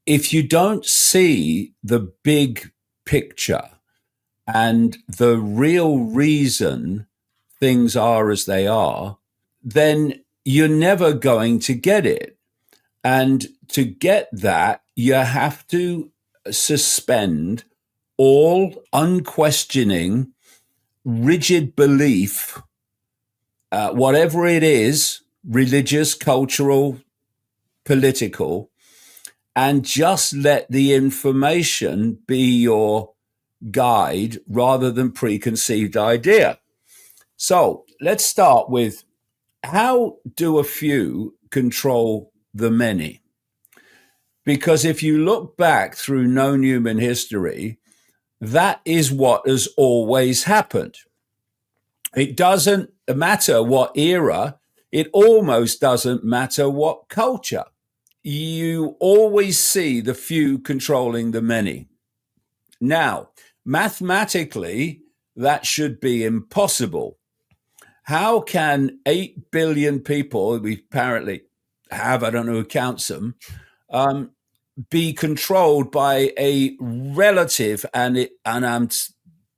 if you don't see the big picture and the real reason things are as they are, then you're never going to get it. And to get that, you have to suspend all unquestioning, rigid belief, whatever it is, religious, cultural, political, and just let the information be your guide rather than preconceived idea. So let's start with, how do a few control the many? Because if you look back through known human history, that is what has always happened. It doesn't matter what era, it almost doesn't matter what culture. You always see the few controlling the many. Now, mathematically, that should be impossible. How can 8 billion people, we apparently have, I don't know who counts them, be controlled by a relative, and I'm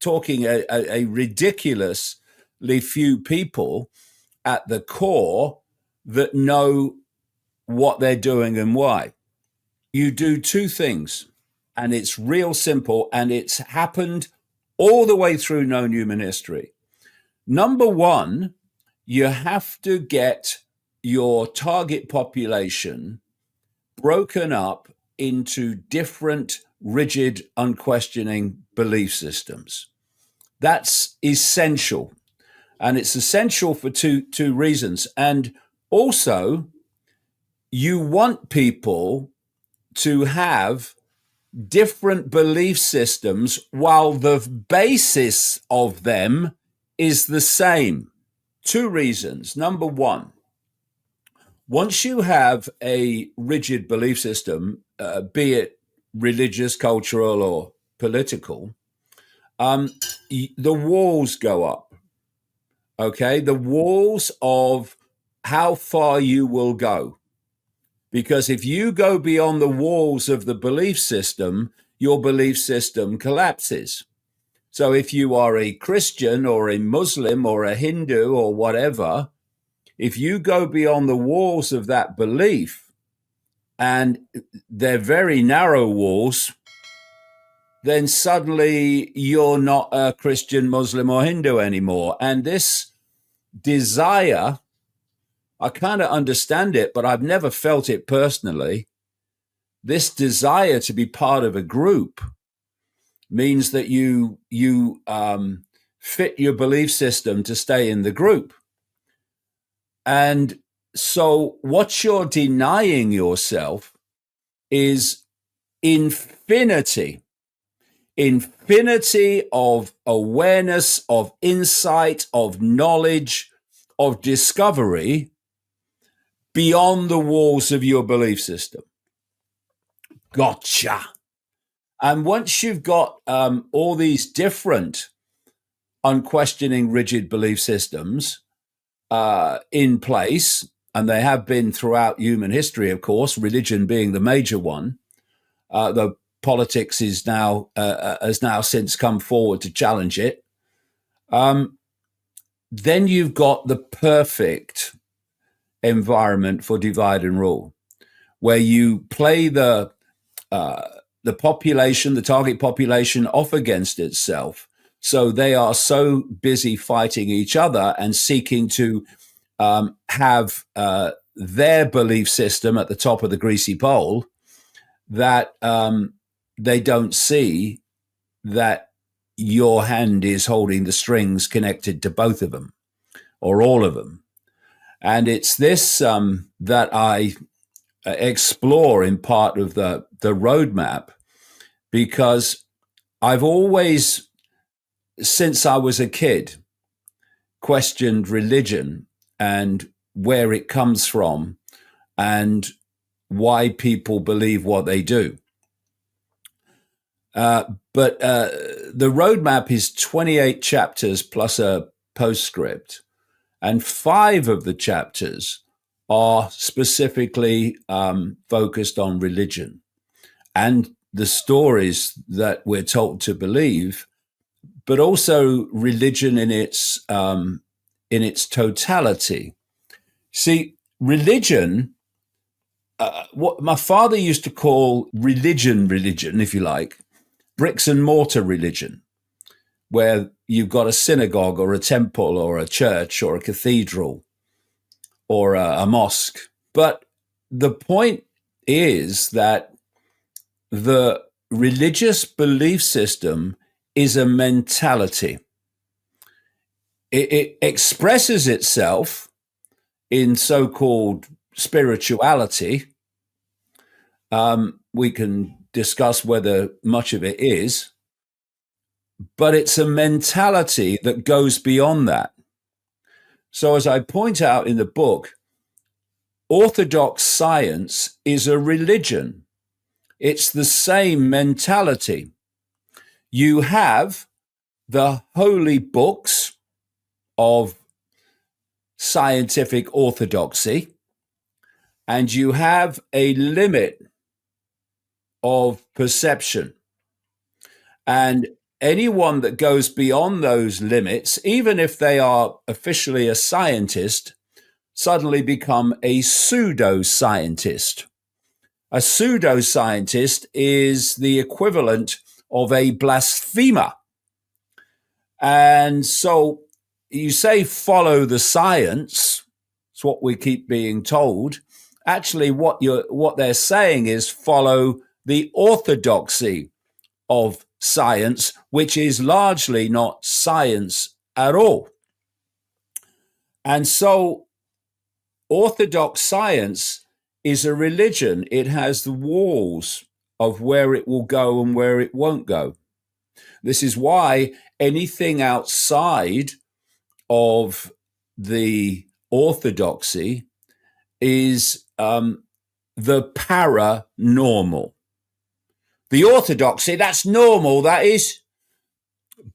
talking a ridiculously few people at the core that know what they're doing and why? You do two things, and it's real simple, and it's happened all the way through known human history. Number one, you have to get your target population broken up into different, rigid, unquestioning belief systems. That's essential. And it's essential for two reasons. And also, you want people to have different belief systems while the basis of them is the same. Two reasons. Number one, once you have a rigid belief system, be it religious, cultural, or political, the walls go up. Okay, the walls of how far you will go. Because if you go beyond the walls of the belief system, your belief system collapses. So if you are a Christian or a Muslim or a Hindu or whatever, if you go beyond the walls of that belief, and they're very narrow walls, then suddenly you're not a Christian, Muslim, or Hindu anymore. And this desire, I kind of understand it, but I've never felt it personally. This desire to be part of a group means that you fit your belief system to stay in the group. And so what you're denying yourself is infinity of awareness, of insight, of knowledge, of discovery beyond the walls of your belief system. Gotcha. And once you've got all these different unquestioning rigid belief systems in place, and they have been throughout human history, of course, religion being the major one, though politics is now has now since come forward to challenge it. Then you've got the perfect environment for divide and rule, where you play the population, the target population, off against itself. So they are so busy fighting each other and seeking to have their belief system at the top of the greasy pole that they don't see that your hand is holding the strings connected to both of them or all of them. And it's this that I explore in part of the roadmap, because I've always, since I was a kid, questioned religion and where it comes from and why people believe what they do. But the roadmap is 28 chapters plus a postscript, and 5 of the chapters are specifically focused on religion. and the stories that we're told to believe, but also religion in its totality. See, religion, what my father used to call religion, if you like, bricks and mortar religion, where you've got a synagogue or a temple or a church or a cathedral or a mosque. But the point is that the religious belief system is a mentality. It expresses itself in so-called spirituality. We can discuss whether much of it is, but it's a mentality that goes beyond that. So as I point out in the book, Orthodox science is a religion. It's the same mentality. You have the holy books of scientific orthodoxy, and you have a limit of perception. And anyone that goes beyond those limits, even if they are officially a scientist, suddenly become a pseudoscientist. A pseudoscientist is the equivalent of a blasphemer. And so you say follow the science. It's what we keep being told. Actually, what they're saying is follow the orthodoxy of science, which is largely not science at all. And so Orthodox science is a religion. It has the walls of where it will go and where it won't go. This is why anything outside of the orthodoxy is the paranormal. The orthodoxy, that's normal, that is.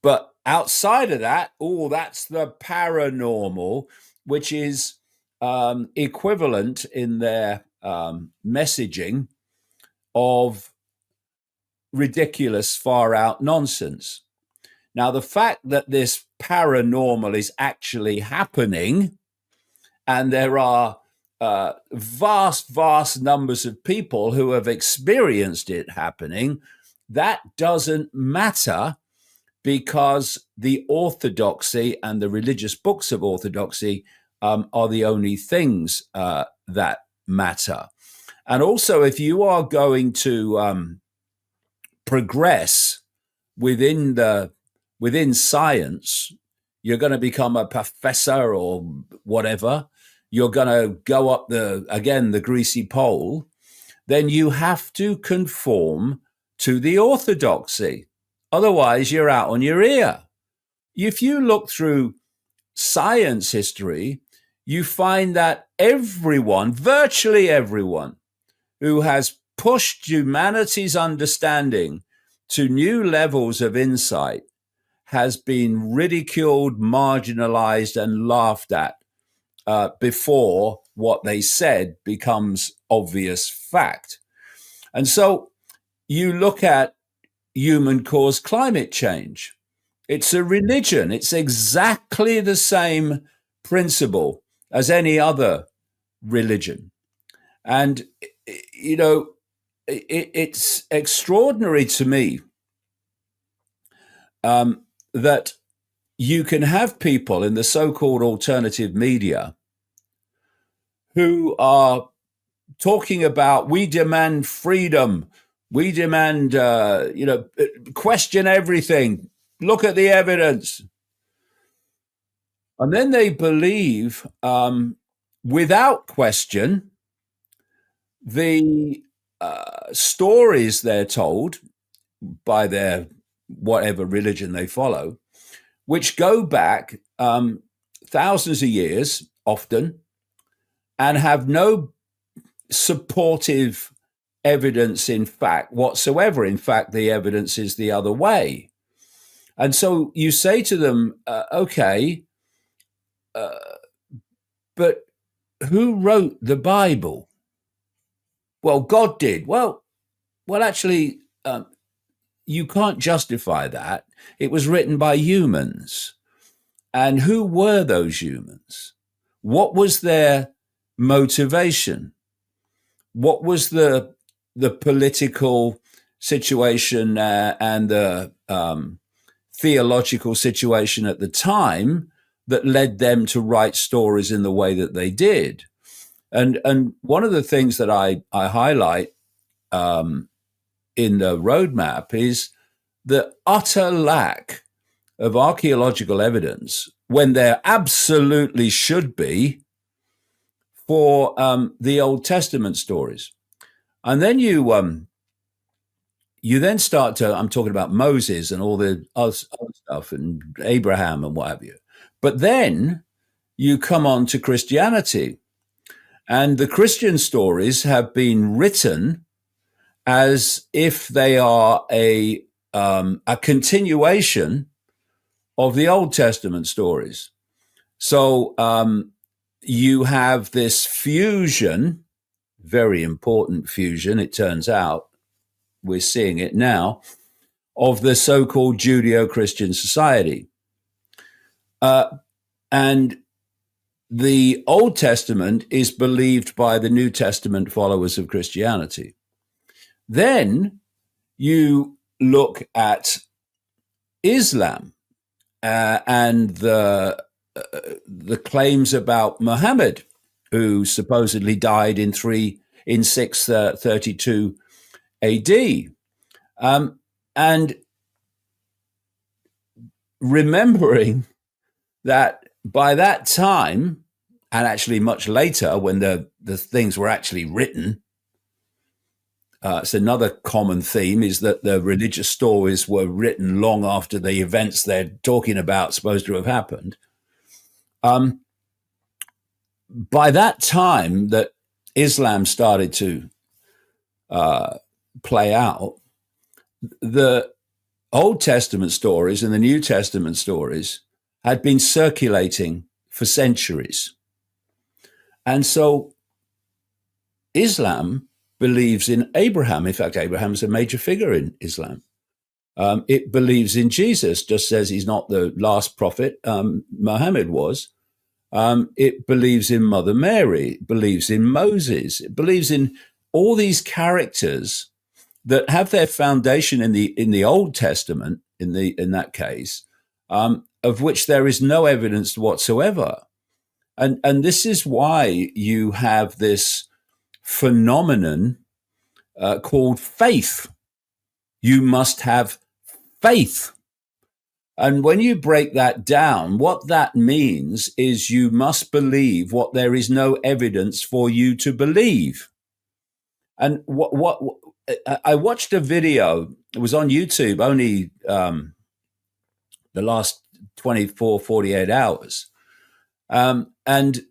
But outside of that, that's the paranormal, which is equivalent in their messaging of ridiculous, far out nonsense. Now, the fact that this paranormal is actually happening, and there are vast numbers of people who have experienced it happening, that doesn't matter, because the orthodoxy and the religious books of orthodoxy are the only things that matter. And also, if you are going to progress within science, you're going to become a professor or whatever, you're going to go up the greasy pole, then you have to conform to the orthodoxy. Otherwise, you're out on your ear. If you look through science history, you find that virtually everyone who has pushed humanity's understanding to new levels of insight has been ridiculed, marginalized, and laughed at before what they said becomes obvious fact. And so you look at human-caused climate change. It's a religion. It's exactly the same principle as any other religion. And, it's extraordinary to me that you can have people in the so-called alternative media who are talking about, we demand freedom, we demand, question everything, look at the evidence. And then they believe, without question, the stories they're told by their whatever religion they follow, which go back thousands of years often and have no supportive evidence in fact whatsoever. In fact, the evidence is the other way. And so you say to them, okay, but who wrote the Bible? Well, God did. Well, Well, actually, you can't justify that. It was written by humans. And who were those humans? What was their motivation? What was the political situation and the theological situation at the time that led them to write stories in the way that they did? And one of the things that I highlight in the roadmap is the utter lack of archaeological evidence when there absolutely should be for the Old Testament stories. And then you then start to, I'm talking about Moses and all the other stuff and Abraham and what have you. But then you come on to Christianity, and the Christian stories have been written as if they are a continuation of the Old Testament stories. So you have this fusion, very important fusion, it turns out, we're seeing it now, of the so-called Judeo-Christian society. And the Old Testament is believed by the New Testament followers of Christianity. Then you look at Islam and the claims about Muhammad, who supposedly died in 632 AD. And remembering that by that time, and actually much later when the things were actually written, it's another common theme is that the religious stories were written long after the events they're talking about supposed to have happened. By that time that Islam started to play out, the Old Testament stories and the New Testament stories had been circulating for centuries. And so Islam believes in Abraham. In fact, Abraham is a major figure in Islam. It believes in Jesus, just says he's not the last prophet. Muhammad was. It believes in Mother Mary. It believes in Moses. It believes in all these characters that have their foundation in the Old Testament. In that case, of which there is no evidence whatsoever. And this is why you have this phenomenon called faith. You must have faith. And when you break that down, what that means is you must believe what there is no evidence for you to believe. And what I watched a video, it was on YouTube only the last 24, 48 hours. And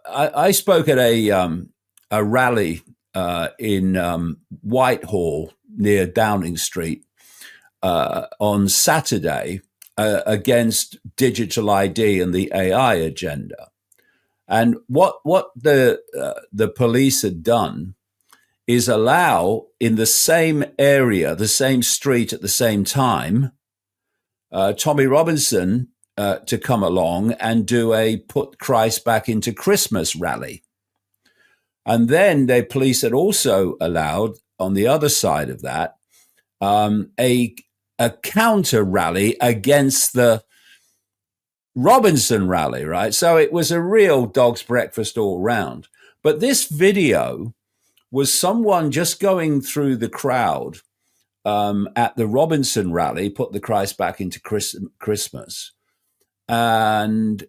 I spoke at a rally in Whitehall near Downing Street on Saturday against digital ID and the AI agenda. And what the police had done is allow in the same area, the same street at the same time, Tommy Robinson to come along and do a Put Christ Back into Christmas rally. And then the police had also allowed, on the other side of that, a counter rally against the Robinson rally, right? So it was a real dog's breakfast all round. But this video was someone just going through the crowd at the Robinson rally, Put the Christ Back into Christmas. And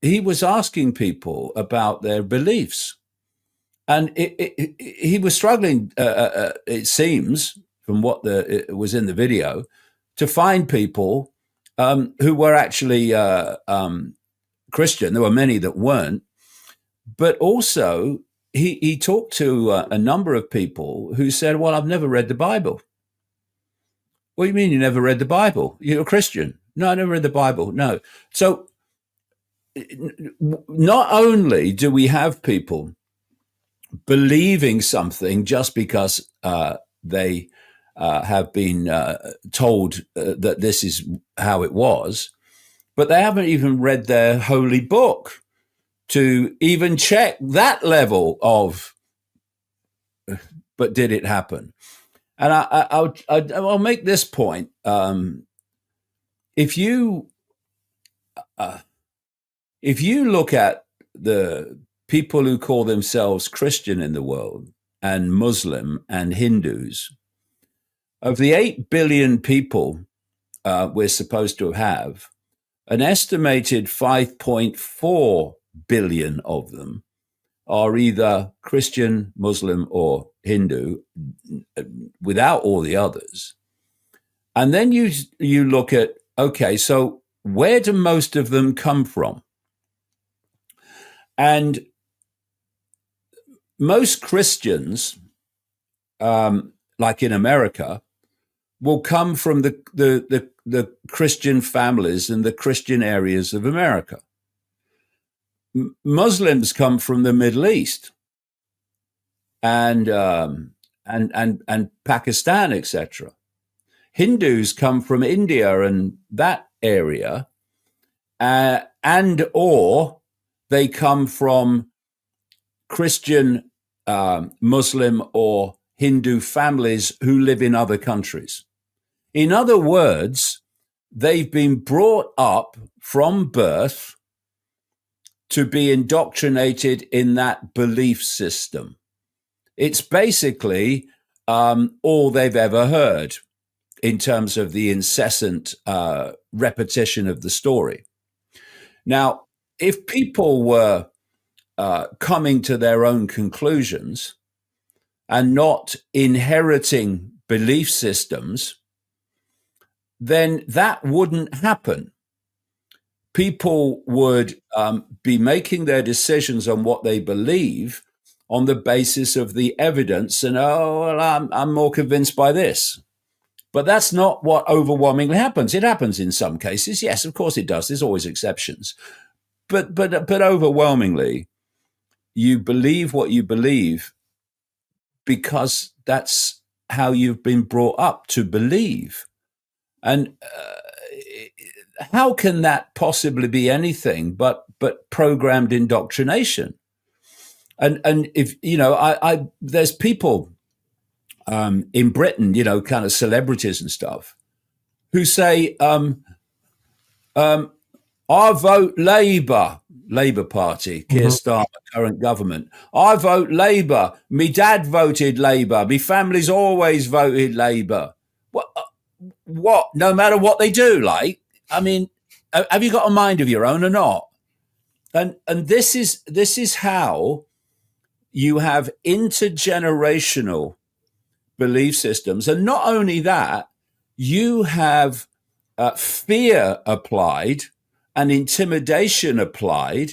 he was asking people about their beliefs. And he was struggling, it seems, from what was in the video, to find people who were actually Christian. There were many that weren't. But also, he talked to a number of people who said, well, I've never read the Bible. What do you mean you never read the Bible? You're a Christian. No, I never read the Bible. No. So not only do we have people believing something just because they have been told that this is how it was, but they haven't even read their holy book to even check that level of, but did it happen? And I'll make this point. If you look at the people who call themselves Christian in the world, and Muslim and Hindus, of the 8 billion people we're supposed to have, an estimated 5.4 billion of them are either Christian, Muslim, or Hindu, without all the others. And then you look at, okay, so where do most of them come from? And most Christians, like in America, will come from the Christian families and the Christian areas of America. Muslims come from the Middle East and Pakistan, etc. Hindus come from India and that area, and or they come from Christian, Muslim, or Hindu families who live in other countries. In other words, they've been brought up from birth to be indoctrinated in that belief system. It's basically all they've ever heard in terms of the incessant repetition of the story. Now, if people were coming to their own conclusions and not inheriting belief systems, then that wouldn't happen. People would be making their decisions on what they believe on the basis of the evidence, and I'm more convinced by this. But that's not what overwhelmingly happens. It happens in some cases, yes, of course it does. There's always exceptions, but overwhelmingly, you believe what you believe because that's how you've been brought up to believe. And how can that possibly be anything but programmed indoctrination? And if there's people in Britain, kind of celebrities and stuff, who say, I vote Labour Party, Keir Starmer, current government. I vote Labour. Me dad voted Labour. Me family's always voted Labour. What? No matter what they do, like, I mean, have you got a mind of your own or not? And this is how you have intergenerational belief systems. And not only that, you have fear applied and intimidation applied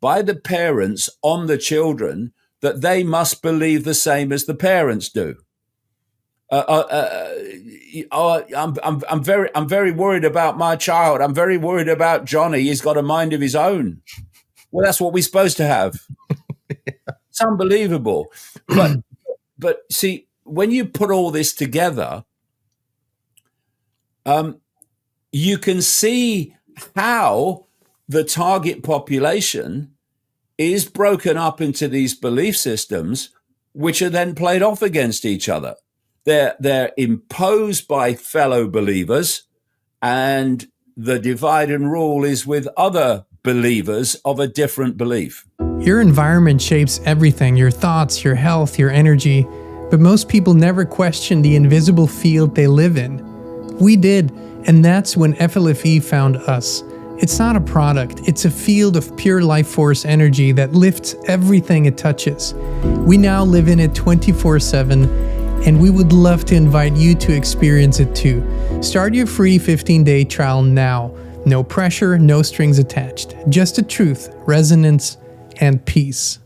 by the parents on the children that they must believe the same as the parents do. I'm very worried about my child. I'm very worried about Johnny. He's got a mind of his own. Well, that's what we're supposed to have. It's unbelievable. But see, when you put all this together, you can see how the target population is broken up into these belief systems, which are then played off against each other. They're imposed by fellow believers, and the divide and rule is with other believers of a different belief. Your environment shapes everything, your thoughts, your health, your energy, but most people never question the invisible field they live in. We did, and that's when FLFE found us. It's not a product, it's a field of pure life force energy that lifts everything it touches. We now live in it 24/7, and we would love to invite you to experience it too. Start your free 15-day trial now. No pressure, no strings attached. Just the truth, resonance, and peace.